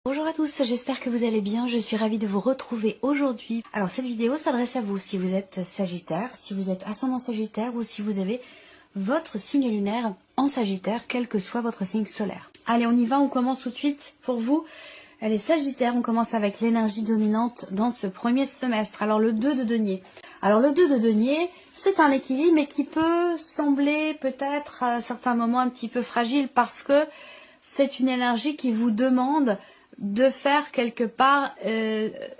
Bonjour à tous, j'espère que vous allez bien, je suis ravie de vous retrouver aujourd'hui. Alors cette vidéo s'adresse à vous si vous êtes Sagittaire, si vous êtes ascendant Sagittaire ou si vous avez votre signe lunaire en Sagittaire, quel que soit votre signe solaire. Allez, on y va, on commence tout de suite pour vous. Les Sagittaires, on commence avec l'énergie dominante dans ce premier semestre. Alors le 2 de denier. Alors le 2 de denier, c'est un équilibre mais qui peut sembler peut-être à certains moments un petit peu fragile parce que c'est une énergie qui vous demande de faire quelque part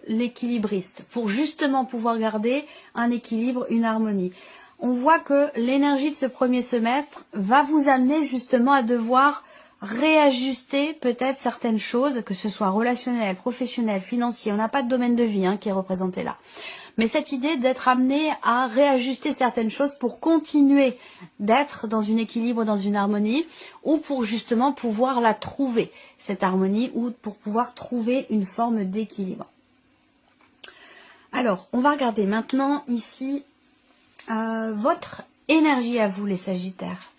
l'équilibriste pour justement pouvoir garder un équilibre, une harmonie. On voit que l'énergie de ce premier semestre va vous amener justement à devoir réajuster peut-être certaines choses, que ce soit relationnel, professionnel, financier. On n'a pas de domaine de vie qui est représenté là. Mais cette idée d'être amené à réajuster certaines choses pour continuer d'être dans un équilibre, dans une harmonie, ou pour justement pouvoir la trouver, cette harmonie, ou pour pouvoir trouver une forme d'équilibre. Alors, on va regarder maintenant ici votre énergie à vous, les Sagittaires.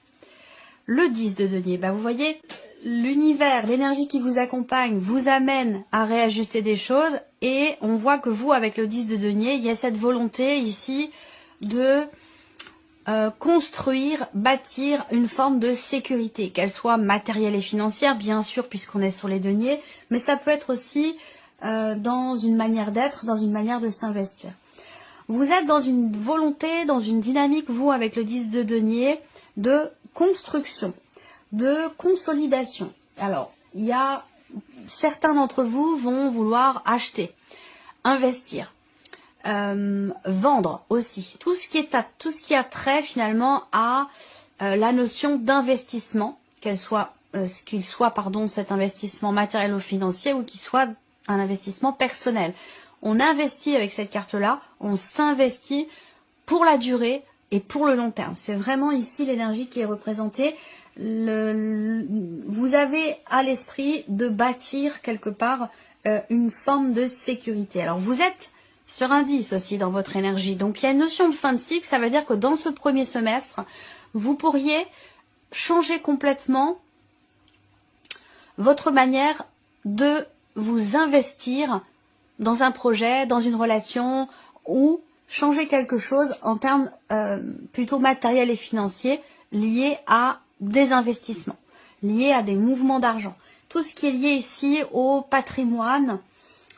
Le 10 de denier, vous voyez, l'univers, l'énergie qui vous accompagne vous amène à réajuster des choses et on voit que vous, avec le 10 de denier, il y a cette volonté ici de construire, bâtir une forme de sécurité, qu'elle soit matérielle et financière, bien sûr, puisqu'on est sur les deniers, mais ça peut être aussi dans une manière d'être, dans une manière de s'investir. Vous êtes dans une volonté, dans une dynamique, vous, avec le 10 de denier, de construction, de consolidation. Alors, il y a certains d'entre vous vont vouloir acheter, investir, vendre aussi. Tout ce qui a trait finalement à la notion d'investissement, qu'il soit cet investissement matériel ou financier ou qu'il soit un investissement personnel. On investit avec cette carte-là, on s'investit pour la durée et pour le long terme. C'est vraiment ici l'énergie qui est représentée. Vous avez à l'esprit de bâtir quelque part une forme de sécurité. Alors vous êtes sur un 10 aussi dans votre énergie. Donc il y a une notion de fin de cycle, ça veut dire que dans ce premier semestre, vous pourriez changer complètement votre manière de vous investir dans un projet, dans une relation ou changer quelque chose en termes plutôt matériels et financiers liés à des investissements, liés à des mouvements d'argent. Tout ce qui est lié ici au patrimoine,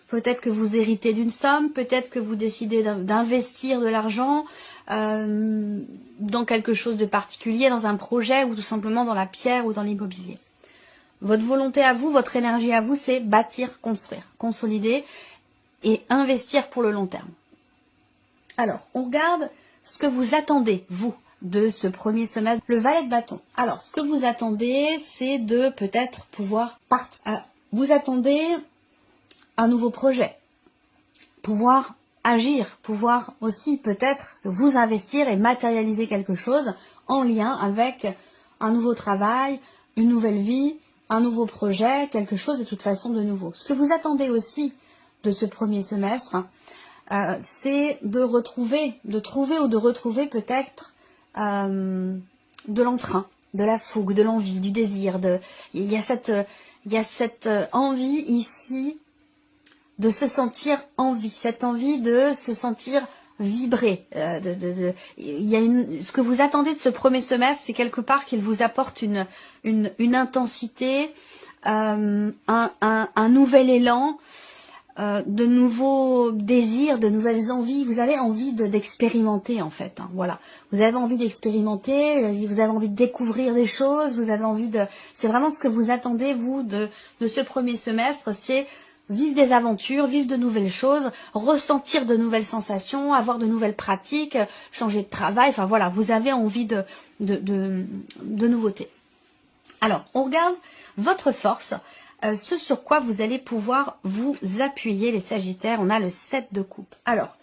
peut-être que vous héritez d'une somme, peut-être que vous décidez d'investir de l'argent dans quelque chose de particulier, dans un projet ou tout simplement dans la pierre ou dans l'immobilier. Votre volonté à vous, votre énergie à vous, c'est bâtir, construire, consolider et investir pour le long terme. Alors, on regarde ce que vous attendez, vous, de ce premier semestre. Le valet de bâton. Alors, ce que vous attendez, c'est de peut-être pouvoir partir. Vous attendez un nouveau projet, pouvoir agir, pouvoir aussi peut-être vous investir et matérialiser quelque chose en lien avec un nouveau travail, une nouvelle vie, un nouveau projet, quelque chose de toute façon de nouveau. Ce que vous attendez aussi de ce premier semestre, c'est de retrouver peut-être de l'entrain, de la fougue, de l'envie, du désir. Il y a cette envie ici de se sentir en vie, cette envie de se sentir vibrer. Ce que vous attendez de ce premier semestre, c'est quelque part qu'il vous apporte une intensité, un nouvel élan, de nouveaux désirs, de nouvelles envies. Vous avez envie d'expérimenter en fait. Voilà. Vous avez envie d'expérimenter, vous avez envie de découvrir des choses, vous avez envie de... C'est vraiment ce que vous attendez, vous, de ce premier semestre, c'est vivre des aventures, vivre de nouvelles choses, ressentir de nouvelles sensations, avoir de nouvelles pratiques, changer de travail. Enfin voilà, vous avez envie de nouveautés. Alors, on regarde votre force. Ce sur quoi vous allez pouvoir vous appuyer, les Sagittaires. On a le 7 de coupe. Alors,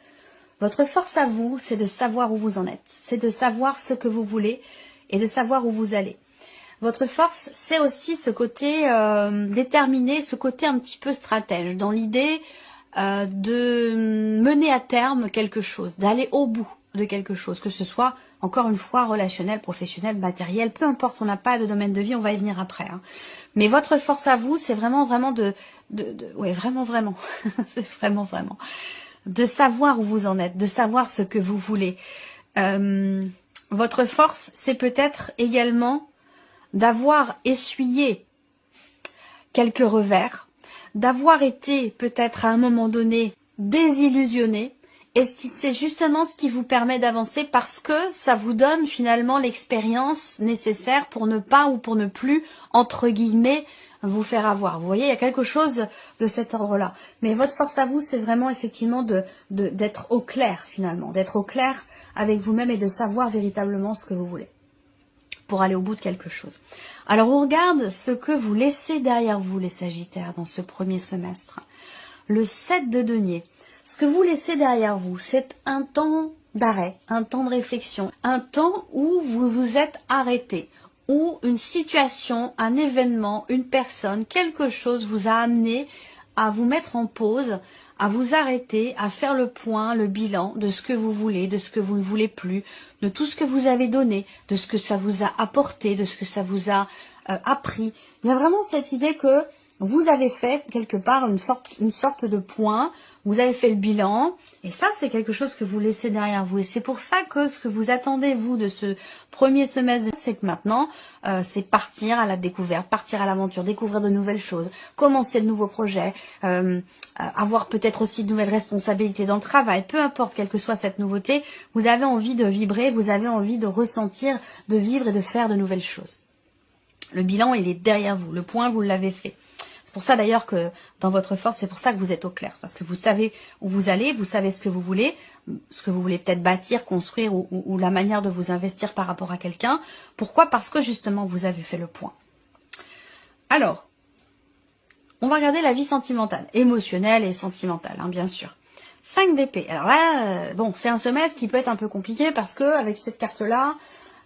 votre force à vous, c'est de savoir où vous en êtes. C'est de savoir ce que vous voulez et de savoir où vous allez. Votre force, c'est aussi ce côté déterminé, ce côté un petit peu stratège, dans l'idée de mener à terme quelque chose, d'aller au bout de quelque chose, que ce soit, encore une fois, relationnel, professionnel, matériel, peu importe, on n'a pas de domaine de vie, on va y venir après. Mais votre force à vous, c'est vraiment ouais, vraiment, vraiment, c'est vraiment, vraiment, de savoir où vous en êtes, de savoir ce que vous voulez. Votre force, c'est peut-être également d'avoir essuyé quelques revers, d'avoir été peut-être à un moment donné désillusionné, et c'est justement ce qui vous permet d'avancer parce que ça vous donne finalement l'expérience nécessaire pour ne pas ou pour ne plus, entre guillemets, vous faire avoir. Vous voyez, il y a quelque chose de cet ordre-là. Mais votre force à vous, c'est vraiment effectivement d'être au clair finalement, d'être au clair avec vous-même et de savoir véritablement ce que vous voulez pour aller au bout de quelque chose. Alors on regarde ce que vous laissez derrière vous, les Sagittaires, dans ce premier semestre. Le 7 de denier. Ce que vous laissez derrière vous, c'est un temps d'arrêt, un temps de réflexion, un temps où vous vous êtes arrêté, où une situation, un événement, une personne, quelque chose vous a amené à vous mettre en pause, à vous arrêter, à faire le point, le bilan de ce que vous voulez, de ce que vous ne voulez plus, de tout ce que vous avez donné, de ce que ça vous a apporté, de ce que ça vous a appris. Il y a vraiment cette idée que vous avez fait quelque part une sorte de point, vous avez fait le bilan, et ça c'est quelque chose que vous laissez derrière vous. Et c'est pour ça que ce que vous attendez vous de ce premier semestre, c'est que maintenant, c'est partir à la découverte, partir à l'aventure, découvrir de nouvelles choses, commencer de nouveaux projets, avoir peut-être aussi de nouvelles responsabilités dans le travail, peu importe quelle que soit cette nouveauté, vous avez envie de vibrer, vous avez envie de ressentir, de vivre et de faire de nouvelles choses. Le bilan, il est derrière vous, le point, vous l'avez fait. C'est pour ça d'ailleurs que dans votre force, c'est pour ça que vous êtes au clair. Parce que vous savez où vous allez, vous savez ce que vous voulez peut-être bâtir, construire ou la manière de vous investir par rapport à quelqu'un. Pourquoi? Parce que justement, vous avez fait le point. Alors, on va regarder la vie sentimentale, émotionnelle et sentimentale, hein, bien sûr. 5 d'épée. Alors là, bon, c'est un semestre qui peut être un peu compliqué parce que avec cette carte-là,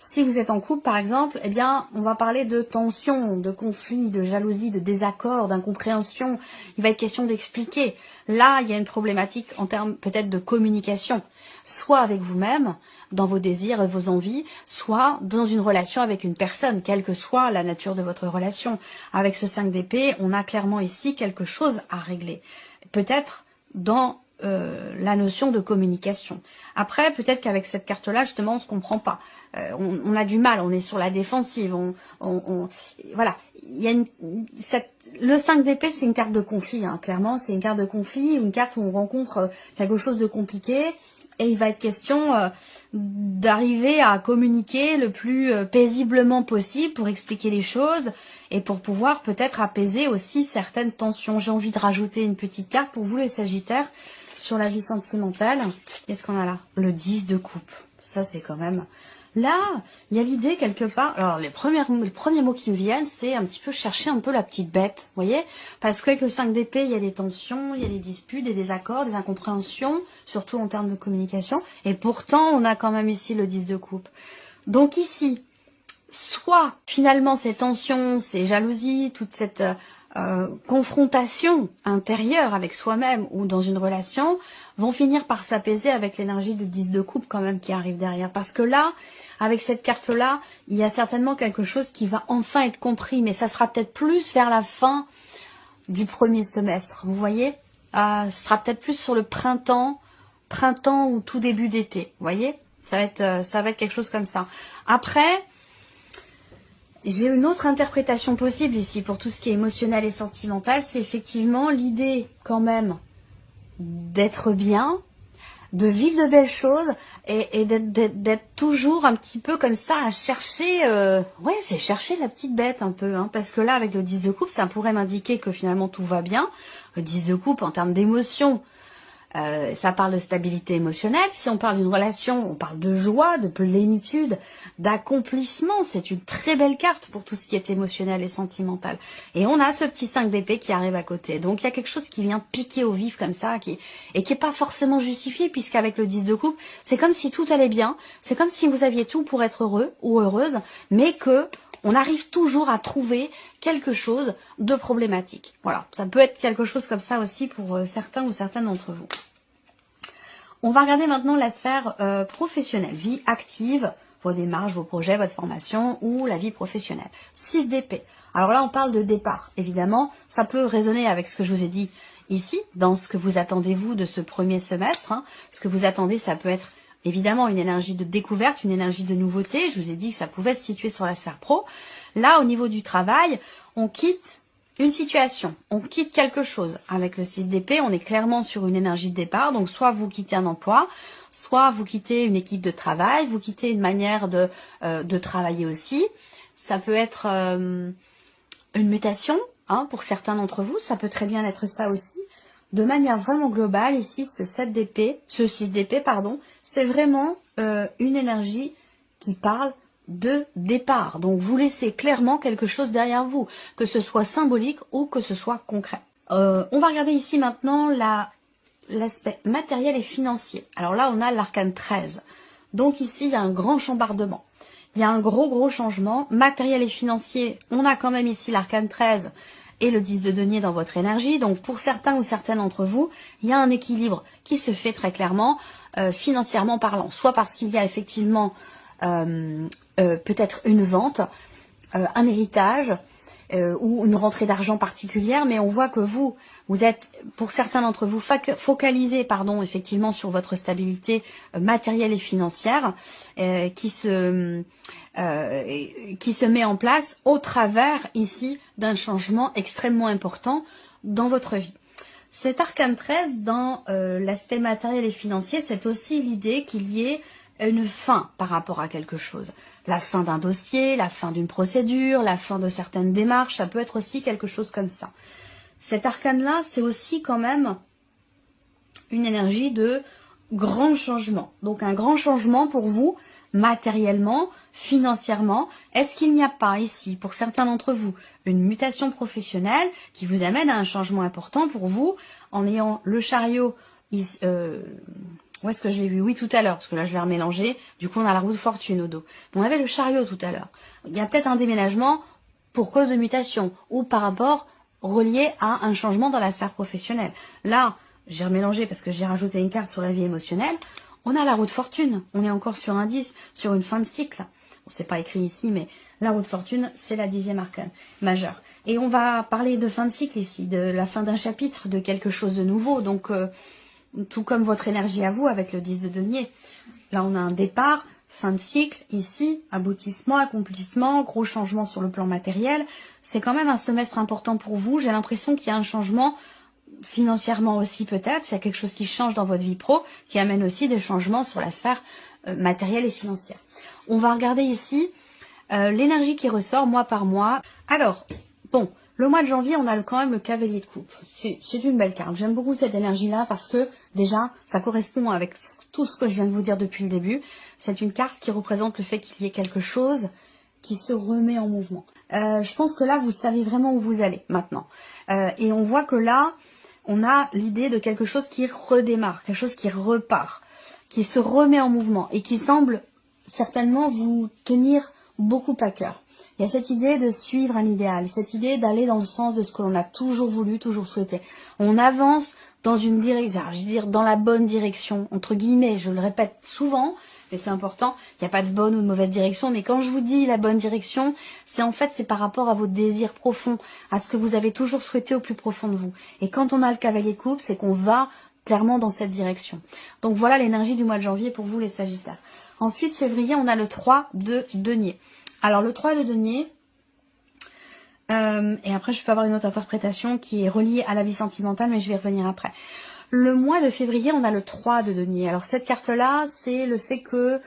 si vous êtes en couple, par exemple, eh bien, on va parler de tension, de conflit, de jalousie, de désaccord, d'incompréhension. Il va être question d'expliquer. Là, il y a une problématique en termes peut-être de communication, soit avec vous-même, dans vos désirs et vos envies, soit dans une relation avec une personne, quelle que soit la nature de votre relation. Avec ce 5 d'épée, on a clairement ici quelque chose à régler. Peut-être dans la notion de communication. Après, peut-être qu'avec cette carte-là, justement, on se comprend pas. On a du mal, on est sur la défensive. Voilà. Il y a le 5 d'épée, c'est une carte de conflit. Hein, clairement, c'est une carte de conflit, une carte où on rencontre quelque chose de compliqué. Et il va être question d'arriver à communiquer le plus paisiblement possible pour expliquer les choses et pour pouvoir peut-être apaiser aussi certaines tensions. J'ai envie de rajouter une petite carte pour vous les Sagittaires sur la vie sentimentale. Qu'est-ce qu'on a là? Le 10 de coupe. Ça, c'est quand même... Là, il y a l'idée quelque part... Alors, les premiers mots qui me viennent, c'est un petit peu chercher un peu la petite bête, vous voyez? Parce qu'avec le 5 d'épée, il y a des tensions, il y a des disputes, des désaccords, des incompréhensions, surtout en termes de communication. Et pourtant, on a quand même ici le 10 de coupe. Donc ici, soit finalement ces tensions, ces jalousies, toute cette... confrontation intérieure avec soi-même ou dans une relation vont finir par s'apaiser avec l'énergie du 10 de coupe quand même qui arrive derrière. Parce que là, avec cette carte-là, il y a certainement quelque chose qui va enfin être compris, mais ça sera peut-être plus vers la fin du premier semestre, vous voyez. Ce sera peut-être plus sur le printemps ou tout début d'été, vous voyez. Ça va être quelque chose comme ça. Après... J'ai une autre interprétation possible ici pour tout ce qui est émotionnel et sentimental, c'est effectivement l'idée quand même d'être bien, de vivre de belles choses et d'être toujours un petit peu comme ça à chercher, ouais, c'est chercher la petite bête un peu, hein, parce que là avec le 10 de coupe, ça pourrait m'indiquer que finalement tout va bien. Le 10 de coupe en termes d'émotion, ça parle de stabilité émotionnelle. Si on parle d'une relation, on parle de joie, de plénitude, d'accomplissement. C'est une très belle carte pour tout ce qui est émotionnel et sentimental. Et on a ce petit 5 d'épée qui arrive à côté. Donc il y a quelque chose qui vient piquer au vif comme ça, qui est pas forcément justifié, puisqu'avec le 10 de coupe, c'est comme si tout allait bien. C'est comme si vous aviez tout pour être heureux ou heureuse, mais que on arrive toujours à trouver quelque chose de problématique. Voilà, ça peut être quelque chose comme ça aussi pour certains ou certaines d'entre vous. On va regarder maintenant la sphère professionnelle, vie active, vos démarches, vos projets, votre formation ou la vie professionnelle. 6 d'épée. Alors là, on parle de départ. Évidemment, ça peut résonner avec ce que je vous ai dit ici, dans ce que vous attendez, vous, de ce premier semestre. Hein. Ce que vous attendez, ça peut être évidemment une énergie de découverte, une énergie de nouveauté. Je vous ai dit que ça pouvait se situer sur la sphère pro. Là, au niveau du travail, on quitte une situation, on quitte quelque chose. Avec le 6 d'épée, on est clairement sur une énergie de départ. Donc, soit vous quittez un emploi, soit vous quittez une équipe de travail, vous quittez une manière de travailler aussi. Ça peut être une mutation, hein, pour certains d'entre vous. Ça peut très bien être ça aussi. De manière vraiment globale, ici, ce 6 d'épée, pardon, c'est vraiment une énergie qui parle de départ. Donc, vous laissez clairement quelque chose derrière vous, que ce soit symbolique ou que ce soit concret. On va regarder ici maintenant l'aspect matériel et financier. Alors là, on a l'arcane 13. Donc ici, il y a un grand chambardement. Il y a un gros changement. Matériel et financier, on a quand même ici l'arcane 13 et le 10 de denier dans votre énergie. Donc pour certains ou certaines d'entre vous, il y a un équilibre qui se fait très clairement, financièrement parlant. Soit parce qu'il y a effectivement peut-être une vente, un héritage ou une rentrée d'argent particulière, mais on voit que vous êtes, pour certains d'entre vous, focalisés, effectivement, sur votre stabilité matérielle et financière qui se met en place au travers, ici, d'un changement extrêmement important dans votre vie. Cet arcane 13, dans l'aspect matériel et financier, c'est aussi l'idée qu'il y ait une fin par rapport à quelque chose. La fin d'un dossier, la fin d'une procédure, la fin de certaines démarches, ça peut être aussi quelque chose comme ça. Cet arcane-là, c'est aussi quand même une énergie de grand changement. Donc un grand changement pour vous, matériellement, financièrement. Est-ce qu'il n'y a pas ici, pour certains d'entre vous, une mutation professionnelle qui vous amène à un changement important pour vous, en ayant le chariot... Où est-ce que je l'ai vu? Oui, tout à l'heure, parce que là, je vais remélanger. Du coup, on a la roue de fortune au dos. On avait le chariot tout à l'heure. Il y a peut-être un déménagement pour cause de mutation ou par rapport relié à un changement dans la sphère professionnelle. Là, j'ai remélangé parce que j'ai rajouté une carte sur la vie émotionnelle. On a la roue de fortune. On est encore sur un 10, sur une fin de cycle. Bon, c'est pas écrit ici, mais la roue de fortune, c'est la 10e arcane majeure. Et on va parler de fin de cycle ici, de la fin d'un chapitre, de quelque chose de nouveau. Donc... tout comme votre énergie à vous avec le 10 de denier. Là, on a un départ, fin de cycle, ici, aboutissement, accomplissement, gros changement sur le plan matériel. C'est quand même un semestre important pour vous. J'ai l'impression qu'il y a un changement financièrement aussi peut-être. Il y a quelque chose qui change dans votre vie pro, qui amène aussi des changements sur la sphère matérielle et financière. On va regarder ici l'énergie qui ressort mois par mois. Alors, bon... Le mois de janvier, on a quand même le cavalier de coupe. C'est une belle carte. J'aime beaucoup cette énergie-là parce que, déjà, ça correspond avec tout ce que je viens de vous dire depuis le début. C'est une carte qui représente le fait qu'il y ait quelque chose qui se remet en mouvement. Je pense que là, vous savez vraiment où vous allez maintenant. Et on voit que là, on a l'idée de quelque chose qui redémarre, quelque chose qui repart, qui se remet en mouvement et qui semble certainement vous tenir beaucoup à cœur. Il y a cette idée de suivre un idéal, cette idée d'aller dans le sens de ce que l'on a toujours voulu, toujours souhaité. On avance dans une direction, je veux dire dans la bonne direction, entre guillemets, je le répète souvent, mais c'est important, il n'y a pas de bonne ou de mauvaise direction, mais quand je vous dis la bonne direction, c'est par rapport à vos désirs profonds, à ce que vous avez toujours souhaité au plus profond de vous. Et quand on a le cavalier de coupe, c'est qu'on va clairement dans cette direction. Donc voilà l'énergie du mois de janvier pour vous les Sagittaires. Ensuite, février, on a le 3 de denier. Alors, le 3 de denier, et après, je peux avoir une autre interprétation qui est reliée à la vie sentimentale, mais je vais y revenir après. Le mois de février, on a le 3 de denier. Alors, cette carte-là, c'est le fait que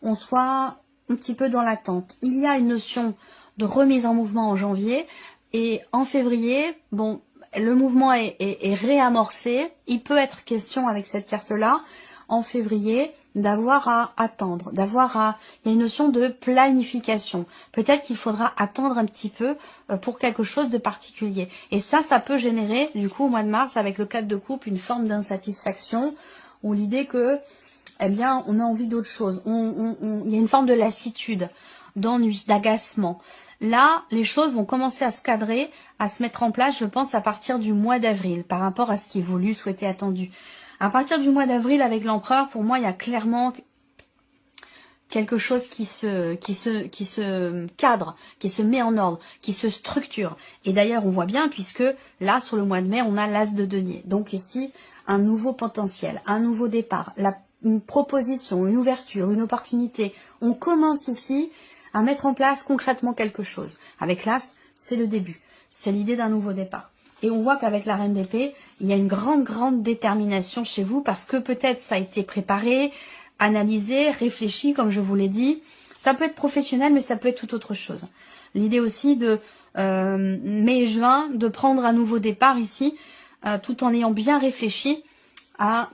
on soit un petit peu dans l'attente. Il y a une notion de remise en mouvement en janvier, et en février, bon, le mouvement est réamorcé. Il peut être question avec cette carte-là, en février, d'avoir à attendre, il y a une notion de planification. Peut-être qu'il faudra attendre un petit peu pour quelque chose de particulier. Et ça peut générer, du coup, au mois de mars, avec le 4 de coupe, une forme d'insatisfaction, ou l'idée que, eh bien, on a envie d'autre chose. Il y a une forme de lassitude, d'ennui, d'agacement. Là, les choses vont commencer à se cadrer, à se mettre en place, je pense, à partir du mois d'avril, par rapport à ce qui est voulu, souhaité, attendu. À partir du mois d'avril, avec l'empereur, pour moi, il y a clairement quelque chose qui se cadre, qui se met en ordre, qui se structure. Et d'ailleurs, on voit bien, puisque là, sur le mois de mai, on a l'as de denier. Donc ici, un nouveau potentiel, un nouveau départ, une proposition, une ouverture, une opportunité. On commence ici à mettre en place concrètement quelque chose. Avec l'as, c'est le début. C'est l'idée d'un nouveau départ. Et on voit qu'avec la reine d'épée, il y a une grande détermination chez vous, parce que peut-être ça a été préparé, analysé, réfléchi, comme je vous l'ai dit. Ça peut être professionnel, mais ça peut être tout autre chose. L'idée aussi de mai et juin, de prendre un nouveau départ ici, tout en ayant bien réfléchi à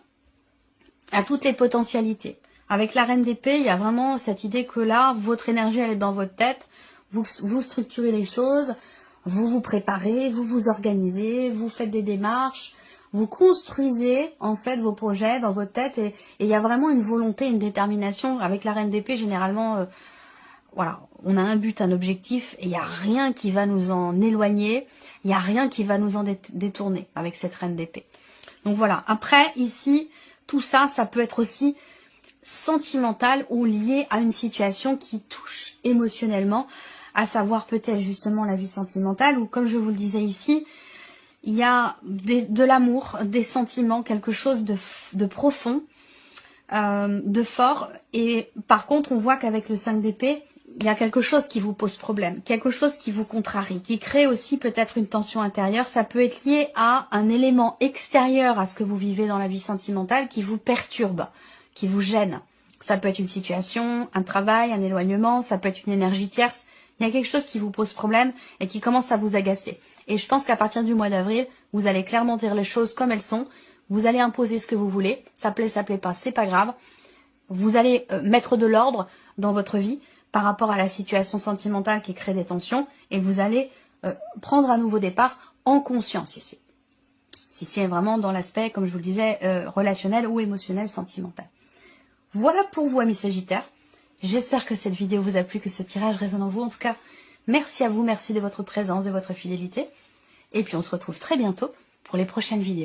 toutes les potentialités. Avec la reine d'épée, il y a vraiment cette idée que là, votre énergie, elle est dans votre tête. Vous structurez les choses, vous vous préparez, vous vous organisez, vous faites des démarches, vous construisez en fait vos projets dans votre tête, et il y a vraiment une volonté, une détermination. Avec la reine d'épée, généralement, voilà, on a un but, un objectif, et il n'y a rien qui va nous en éloigner, il n'y a rien qui va nous en détourner avec cette reine d'épée. Donc voilà, après ici, tout ça, ça peut être aussi sentimental ou lié à une situation qui touche émotionnellement, à savoir peut-être justement la vie sentimentale, ou comme je vous le disais ici, il y a de l'amour, des sentiments, quelque chose de profond, de fort. Et par contre, on voit qu'avec le 5 d'épée, il y a quelque chose qui vous pose problème, quelque chose qui vous contrarie, qui crée aussi peut-être une tension intérieure. Ça peut être lié à un élément extérieur à ce que vous vivez dans la vie sentimentale qui vous perturbe, qui vous gêne. Ça peut être une situation, un travail, un éloignement, ça peut être une énergie tierce. Il y a quelque chose qui vous pose problème et qui commence à vous agacer. Et je pense qu'à partir du mois d'avril, vous allez clairement dire les choses comme elles sont. Vous allez imposer ce que vous voulez. Ça plaît pas, c'est pas grave. Vous allez mettre de l'ordre dans votre vie par rapport à la situation sentimentale qui crée des tensions. Et vous allez prendre un nouveau départ en conscience ici. Si c'est vraiment dans l'aspect, comme je vous le disais, relationnel ou émotionnel, sentimental. Voilà pour vous, amis Sagittaires. J'espère que cette vidéo vous a plu, que ce tirage résonne en vous. En tout cas, merci à vous, merci de votre présence, de votre fidélité. Et puis on se retrouve très bientôt pour les prochaines vidéos.